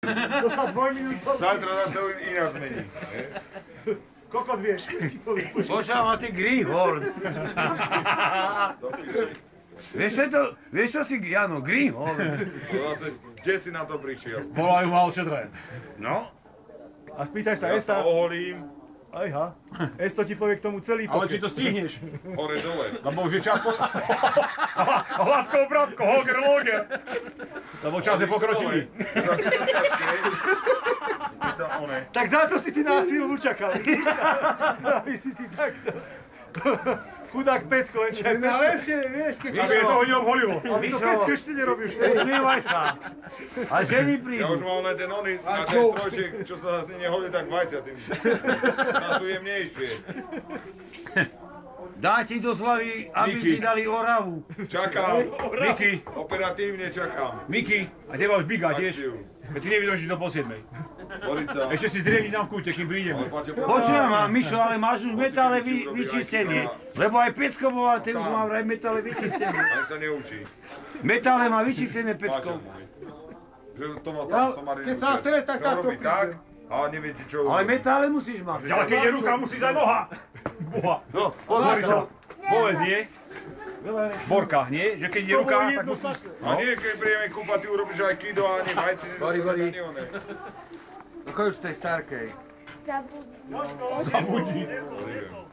To sa dvojminútov. Zajtra na to iná zmení. Kokot vieš, ti poviem. Počúvam, a ty Greenhorn. Vieš čo si, Jano, Greenhorn? Kde si na to prišiel? Volajú ma očetre. No. A spýtaj sa Ja sa Esa. oholím. Ajha. Es to ti povie k tomu celý Ale pokec. či to stihneš? Hore dole. Lebo už je čas Hladko, bratko, hoger, loger. Lebo čas je pokročilý. Tak za to si ty násilu učakal. Aby si ty takto. Chudák Pecko, len čo aj Pecko. Lepšie, vieš, keď Aby je to hodil obholivo. Ale to Pecko ešte nerobíš. Usmievaj sa. A ženy Ja prídu. už mám len ten oný, na ten strojček, čo sa zase nehodí tak vajcia tým. Nás tu jemnejšie. Dá ti do slavy, aby Miki. ti dali oravu. Čakám. Miki, Operatívne čakám. Miki, a teba už biga, tiež. Akciu. Veď ty nevydržíš do pol 7. Borica. Ešte si zdrievniť nám v kúte, kým prídeme. Počujem ma, Mišo, ale máš už metále vyčistené. Lebo aj Pecko bol, ale ten už má vraj metále vyčistené. Ani sa neučí. Metále má vyčistené Paťo Pecko. môj. Že to má tam somarinu. keď sa stretne, tak takto príde. Tak, a neviete čo Ale urobí. metále musíš mať. Ale keď je ruka, musí za noha. Boha. No, Pozri sa. Povedz, nie? Borka, nie? Že keď je ruka, tak musí... A nie, keď príjeme kúpať, ty urobíš aj kido a ani vajci. Bori. ani one. Ako už v tej starkej. Zabudni.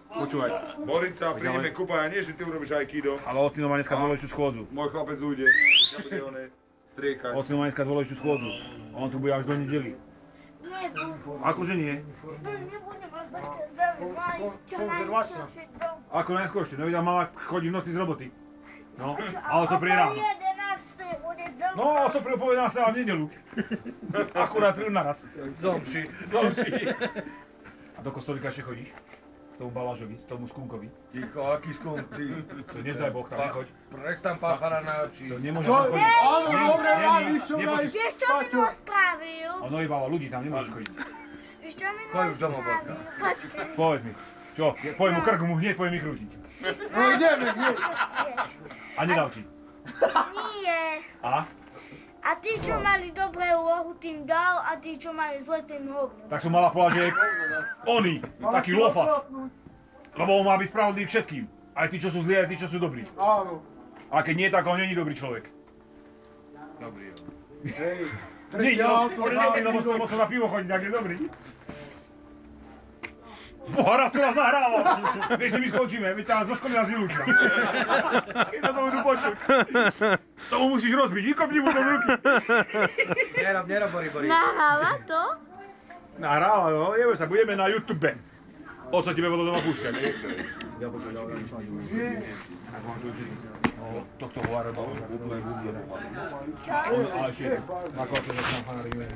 Počúvaj. Borica, prídeme kúpať a nie, že ty urobíš aj kido. Ale ocino má dneska dôležitú schôdzu. Môj chlapec ujde. Ja bude one striekať. Ocino má dneska dôležitú schôdzu. On tu bude až do nedeli. Akože nie? Ako najskôršie, no videl, mama chodí v noci z roboty. No, ale co pri ráno. No, co pri povedal sa v nedelu. Akurát prídu naraz. Zomši. A do kostolíka ešte chodíš? K tomu Balážovi, z tomu Skunkovi. Ticho, aký skunk, ty. To nezdaj Boh, tam nechoď. Prestan páchara na oči. To nemôžeš tam chodiť. Áno, dobre, Váli, čo nepočuť. Vieš, čo minulé spravil? Ono iba ľudí, tam nemôžeš chodiť. Vieš, čo minulé Choď už domov, Borka. Počkaj. Povedz mi. Čo? Poď mu krk mu hneď, poď mi krútiť. No ideme, nie. A nedal ti. Nie. A? A tí, čo mali dobré úlohu, tým dal, a tí, čo majú zle, tým hovno. Tak som mala povedať, že oni, taký lofac. Lebo on má byť spravodlivý k všetkým. Aj tí, čo sú zlí, aj tí, čo sú dobrí. Áno. A keď nie, tak on není dobrý človek. Dobrý, jo. Hej, Nie, tretie no, auto, on je dobrý, lebo sa na pivo chodí, tak je dobrý. Boha, raz to nás nahrával. Vieš, že my skončíme, my tam zo školy nás vylúčia. Keď na to budú počuť. Tomu musíš rozbiť, vykopni mu to v ruky. Nerob, Bori. Nahráva to? Nahráva, no, jebe sa, budeme na YouTube. O co tebe bolo doma púšťať? Tohto hovára bolo. Ale ešte, ako to začína fanárime.